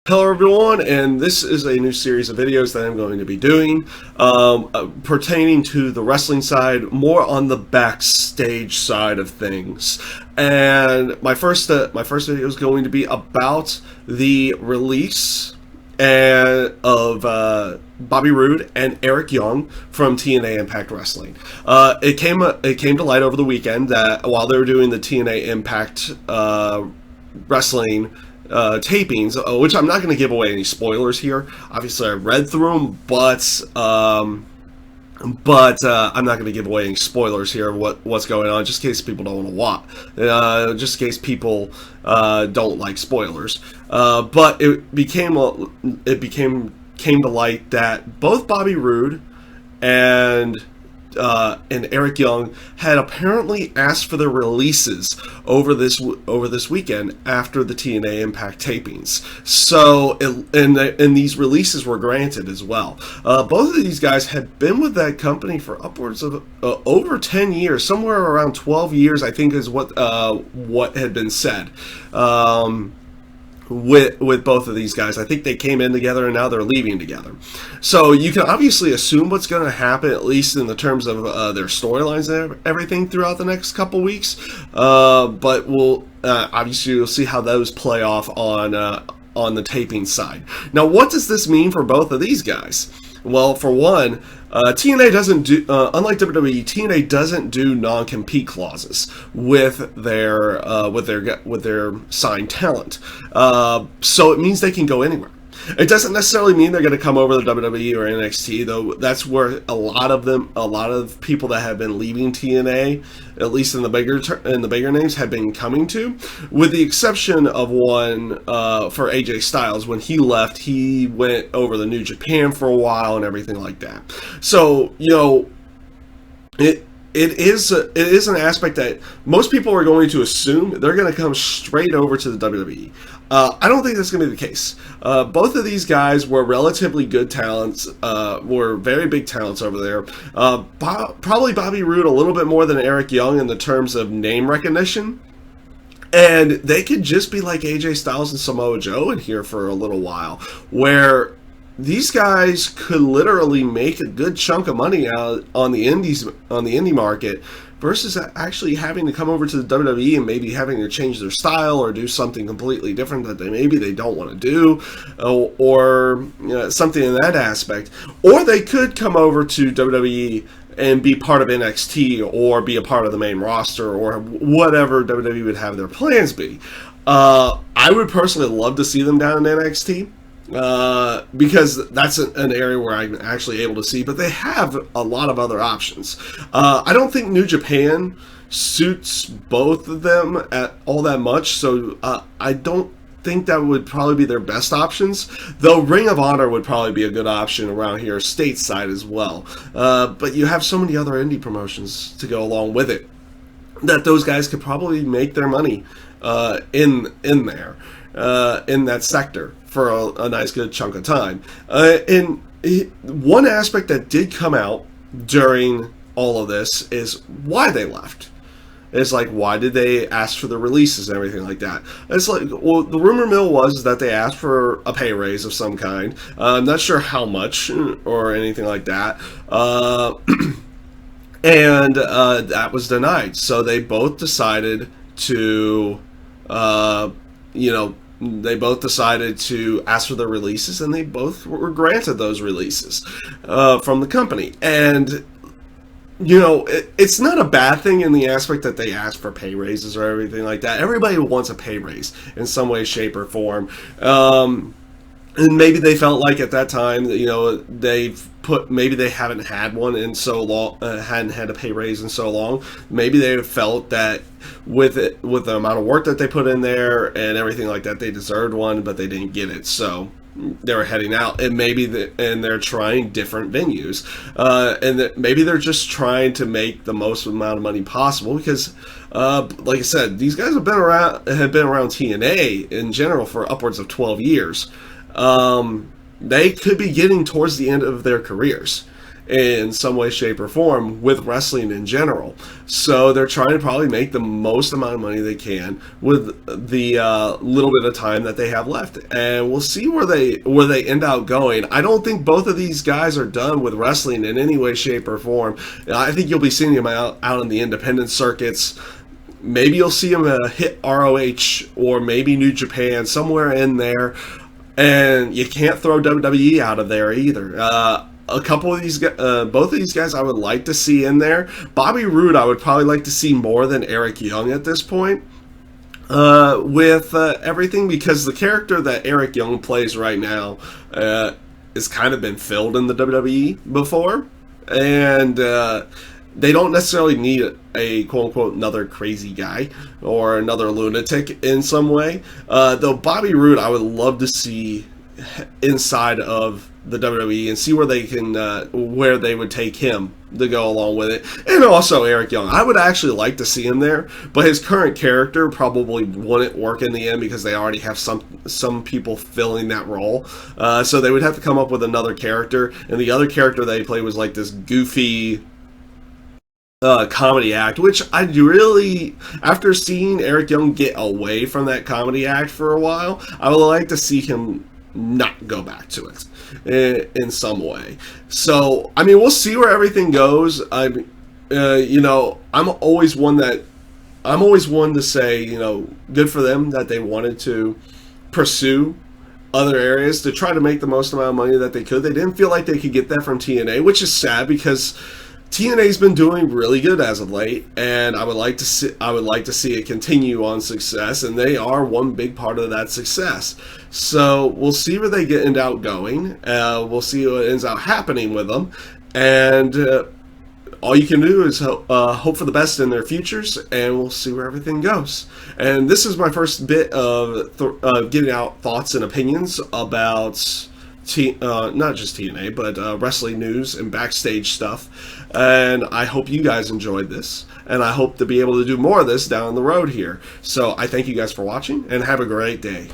Hello everyone, and this is a new series of videos that I'm going to be doing pertaining to the wrestling side, more on the backstage side of things. And my first video is going to be about the release of Bobby Roode and Eric Young from TNA Impact Wrestling. It came to light over the weekend that while they were doing the TNA Impact Wrestling tapings, which I'm not going to give away any spoilers here. Obviously, I read through them, but I'm not going to give away any spoilers here of what's going on, just in case people don't want to watch. Just in case people don't like spoilers. But came to light that both Bobby Roode and Eric Young had apparently asked for their releases over this weekend after the TNA Impact tapings. So, and these releases were granted as well. Both of these guys had been with that company for upwards of over 10 years, somewhere around 12 years, I think, is what had been said. With both of these guys. I think they came in together and now they're leaving together. So you can obviously assume what's going to happen, at least in the terms of their storylines and everything throughout the next couple weeks. But we'll obviously you'll see how those play off on the taping side. Now, what does this mean for both of these guys? Well, for one, TNA doesn't do, unlike WWE, TNA doesn't do non-compete clauses with their signed talent. So it means they can go anywhere. It doesn't necessarily mean they're going to come over to WWE or NXT, though. That's where a lot of people that have been leaving TNA, at least in the bigger names, have been coming to, with the exception of one for AJ Styles. When he left, he went over to New Japan for a while and everything like that. So, you know, it is an aspect that most people are going to assume they're going to come straight over to the WWE. I don't think that's going to be the case. Both of these guys were relatively good talents, were very big talents over there. Probably Bobby Roode a little bit more than Eric Young in the terms of name recognition. And they could just be like AJ Styles and Samoa Joe in here for a little while, where these guys could literally make a good chunk of money out on the indie market, versus actually having to come over to the WWE and maybe having to change their style or do something completely different that maybe they don't want to do, or something in that aspect. Or they could come over to WWE and be part of NXT or be a part of the main roster or whatever WWE would have their plans be. I would personally love to see them down in NXT. Because that's an area where I'm actually able to see, but they have a lot of other options. I don't think New Japan suits both of them at all that much, so I don't think that would probably be their best options, though Ring of Honor would probably be a good option around here stateside as well. But you have so many other indie promotions to go along with it that those guys could probably make their money in that sector for a nice good chunk of time. And one aspect that did come out during all of this is why they left. It's like, why did they ask for the releases and everything like that? It's like, well, the rumor mill was that they asked for a pay raise of some kind. I'm not sure how much or anything like that. And that was denied. So they both decided to, they both decided to ask for their releases, and they both were granted those releases from the company. And, it's not a bad thing in the aspect that they asked for pay raises or everything like that. Everybody wants a pay raise in some way, shape, or form. And maybe they felt like at that time that, maybe they haven't had one in so long, hadn't had a pay raise in so long. Maybe they felt that with the amount of work that they put in there and everything like that, they deserved one, but they didn't get it. So they were heading out, and they're trying different venues, and that maybe they're just trying to make the most amount of money possible because, like I said, these guys have been around TNA in general for upwards of 12 years. They could be getting towards the end of their careers, in some way, shape, or form with wrestling in general. So they're trying to probably make the most amount of money they can with the little bit of time that they have left, and we'll see where they end up going. I don't think both of these guys are done with wrestling in any way, shape, or form. I think you'll be seeing them out in the independent circuits. Maybe you'll see them hit ROH or maybe New Japan, somewhere in there. And you can't throw WWE out of there either. A couple of these, both of these guys I would like to see in there. Bobby Roode I would probably like to see more than Eric Young at this point. With everything, because the character that Eric Young plays right now has kind of been filled in the WWE before. And they don't necessarily need a quote-unquote another crazy guy or another lunatic in some way. Though Bobby Roode I would love to see inside of the WWE and see where they can where they would take him to go along with it. And also Eric Young, I would actually like to see him there, but his current character probably wouldn't work in the end because they already have some people filling that role. So they would have to come up with another character, and the other character they play was like this goofy comedy act, which I really, after seeing Eric Young get away from that comedy act for a while, I would like to see him not go back to it in some way. So, I mean, we'll see where everything goes. I'm always one to say, good for them that they wanted to pursue other areas to try to make the most amount of money that they could. They didn't feel like they could get that from TNA, which is sad because TNA's been doing really good as of late, and I would like to see it continue on success, and they are one big part of that success. So we'll see where they end out going. We'll see what ends up happening with them, and all you can do is hope for the best in their futures, and we'll see where everything goes. And this is my first bit of getting out thoughts and opinions about not just TNA, but wrestling news and backstage stuff. And I hope you guys enjoyed this, and I hope to be able to do more of this down the road here. So I thank you guys for watching, and have a great day.